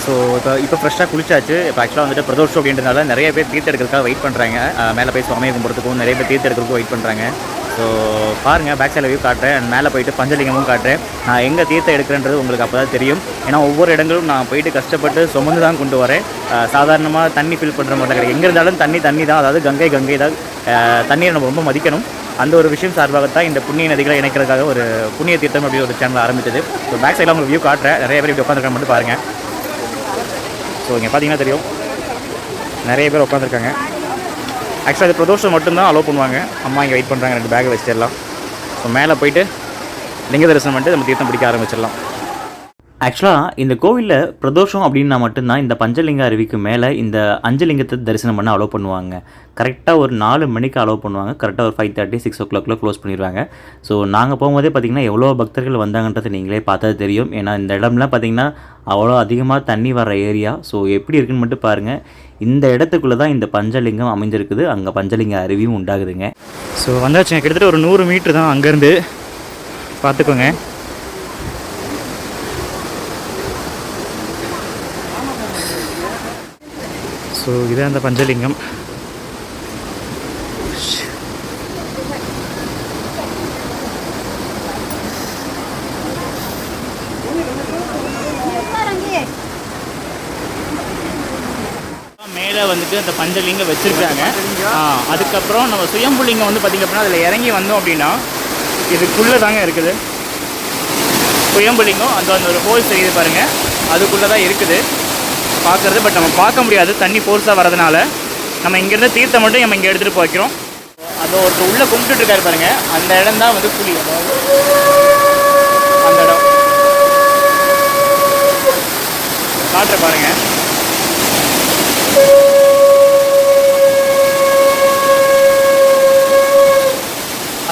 So இப்போ ஃப்ரெஷ்ஷாக குளிச்சாச்சு. இப்போ ஆக்சுவலாக வந்துட்டு பிரதோஷம் அப்படின்றதுனால நிறைய பேர் தீர்த்தம் எடுக்கிறதுக்காக வெயிட் பண்ணுறாங்க. மேலே போய் சுவாமியை கும்பிட்றதுக்கும் நிறைய பேர் தீர்த்தம் எடுக்கிறதுக்கும் வெயிட் பண்ணுறாங்க. ஸோ பாருங்கள், பேக் சைடில் வியூ காட்டுறேன் அண்ட் மேலே போயிட்டு பஞ்சலிங்கமும் காட்டுறேன். நான் எங்கே தீர்த்தம் எடுக்கிறேன்றது உங்களுக்கு அப்போ தான் தெரியும். ஏன்னா ஒவ்வொரு இடங்களும் நான் போயிட்டு கஷ்டப்பட்டு சுமந்து தான் கொண்டு வரேன். சாதாரணமாக தண்ணி ஃபில் பண்ணுற மாதிரி கிடையாது. எங்கே இருந்தாலும் தண்ணி தான். அதாவது கங்கை தான். தண்ணியை நம்ம ரொம்ப மதிக்கணும். அந்த ஒரு விஷயம் சார்பாகத்தான் இந்த புண்ணிய நதிகளை இணைக்கிறதுக்காக ஒரு புண்ணிய தீர்த்தம் அப்படி ஒரு சேனல் ஆரம்பித்தது. ஸோ பேக் சைடில் உங்களுக்கு வியூ காட்டுறேன். நிறைய பேர் இப்படி உட்காந்துருக்காங்க மட்டும் பாருங்கள். ஸோ இங்கே பார்த்தீங்கன்னா தெரியும், நிறைய பேர் உட்காந்துருக்காங்க. ஆக்சுவலாக இது பிரதோஷம் மட்டும்தான் அலோவ் பண்ணுவாங்க. அம்மா இங்கே வெயிட் பண்ணுறாங்க 2 பேக்கை வச்சிடலாம். ஸோ மேலே போயிட்டு லிங்க தரிசனம் பண்ணிட்டு நம்ம தீர்த்தம் பிடிக்க ஆரம்பிச்சிடலாம். ஆக்சுவலாக இந்த கோவிலில் பிரதோஷம் அப்படின்னா மட்டும்தான் இந்த பஞ்சலிங்க அருவிக்கு மேலே இந்த 5 லிங்கத்தை தரிசனம் பண்ண அலோவ் பண்ணுவாங்க. கரெக்டாக ஒரு 4 மணிக்கு அலோவ் பண்ணுவாங்க. கரெக்டாக ஒரு 5:30 6 o'clock க்ளோஸ் பண்ணிடுவாங்க. ஸோ நாங்கள் போகும்போதே பார்த்திங்கன்னா எவ்வளோ பக்தர்கள் வந்தாங்கன்றது நீங்களே பார்த்தது தெரியும். ஏன்னா இந்த இடம்லாம் பார்த்திங்கன்னா அவ்வளோ அதிகமாக தண்ணி வர ஏரியா. ஸோ எப்படி இருக்குன்னு மட்டும் பாருங்கள். இந்த இடத்துக்குள்ளே தான் இந்த பஞ்சலிங்கம் அமைஞ்சிருக்குது. அங்கே பஞ்சலிங்க அருவியும் உண்டாகுதுங்க. ஸோ வந்தாச்சுங்க. கிட்டத்தட்ட ஒரு 100 மீட்ரு தான் அங்கேருந்து. பார்த்துக்கோங்க. ஸோ இதான் அந்த பஞ்சலிங்கம். மேலே வந்துட்டு அந்த பஞ்சலிங்கம் வச்சுருக்காங்க. அதுக்கப்புறம் நம்ம சுயம்புலிங்கம் வந்து பார்த்திங்க அப்படின்னா அதில் இறங்கி வந்தோம் அப்படின்னா இதுக்குள்ளே தாங்க இருக்குது சுயம்புலிங்கம். அந்த ஒரு ஹோல் தெரியுது பாருங்கள், அதுக்குள்ளே தான் இருக்குது பார்க்குறது. பட் நம்ம பார்க்க முடியாது, தண்ணி ஃபோர்ஸாக வரதுனால. நம்ம இங்கேருந்து தீர்த்தம் மட்டும் நம்ம இங்கே எடுத்துகிட்டு போய்க்கிறோம். அதை ஒருத்தர் உள்ளே கும்பிட்டுருக்காரு பாருங்கள், அந்த இடம் தான் வந்து குழி. அதாவது அந்த இடம் காட்டுற பாருங்கள்.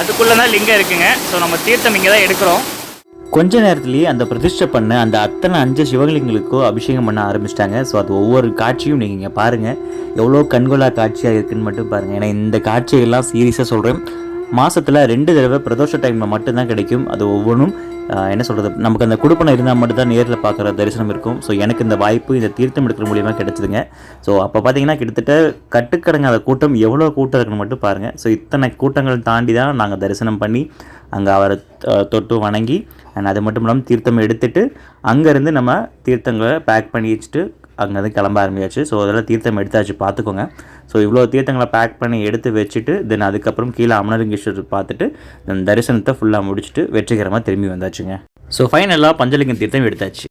அதுக்குள்ளே தான் லிங்கம் இருக்குங்க. ஸோ நம்ம தீர்த்தம் இங்கே தான் எடுக்கிறோம். கொஞ்ச நேரத்துலேயே அந்த பிரதிஷ்டை பண்ண அந்த அத்தனை 5 சிவலிங்களுக்கோ அபிஷேகம் பண்ண ஆரம்பிச்சிட்டாங்க. ஸோ அது ஒவ்வொரு காட்சியும் நீங்கள் இங்கே பாருங்கள், எவ்வளோ கண்கொள்ளா காட்சியாக இருக்குதுன்னு மட்டும் பாருங்கள். ஏன்னா இந்த காட்சியெல்லாம் சீரியஸாக சொல்கிறேன். மாதத்தில் 2 தடவை பிரதோஷ டைமில் மட்டும்தான் கிடைக்கும். அது ஒவ்வொன்றும் என்ன சொல்கிறது, நமக்கு அந்த குடுப்பனை இருந்தால் மட்டும்தான் நேரில் பார்க்குற தரிசனம் இருக்கும். ஸோ எனக்கு இந்த வாய்ப்பு இந்த தீர்த்தம் எடுக்கிற மூலியமாக கிடைச்சிதுங்க. ஸோ அப்போ பார்த்தீங்கன்னா கிட்டத்தட்ட கட்டுக்கடங்காத கூட்டம், எவ்வளோ கூட்டம் இருக்குன்னு மட்டும் பாருங்கள். ஸோ இத்தனை கூட்டங்கள் தாண்டி தான் நாங்கள் தரிசனம் பண்ணி அங்கே அவரை தொட்டு வணங்கி அண்ட் அது மட்டும் இல்லாமல் தீர்த்தம் எடுத்துகிட்டு அங்கேருந்து நம்ம தீர்த்தங்களை பேக் பண்ணி வச்சுட்டு அங்கேருந்து கிளம்ப ஆரம்பியாச்சு. ஸோ அதெல்லாம் தீர்த்தம் எடுத்தாச்சு, பார்த்துக்கோங்க. ஸோ இவ்வளோ தீர்த்தங்களை பேக் பண்ணி எடுத்து வச்சுட்டு தென் அதுக்கப்புறம் கீழே அமனலிங்கேஸ்வரர் பார்த்துட்டு தரிசனத்தை ஃபுல்லாக முடிச்சுட்டு வெற்றிகரமாக திரும்பி வந்தாச்சுங்க. ஸோ ஃபைனலாக பஞ்சலிங்கம் தீர்த்தம் எடுத்தாச்சு.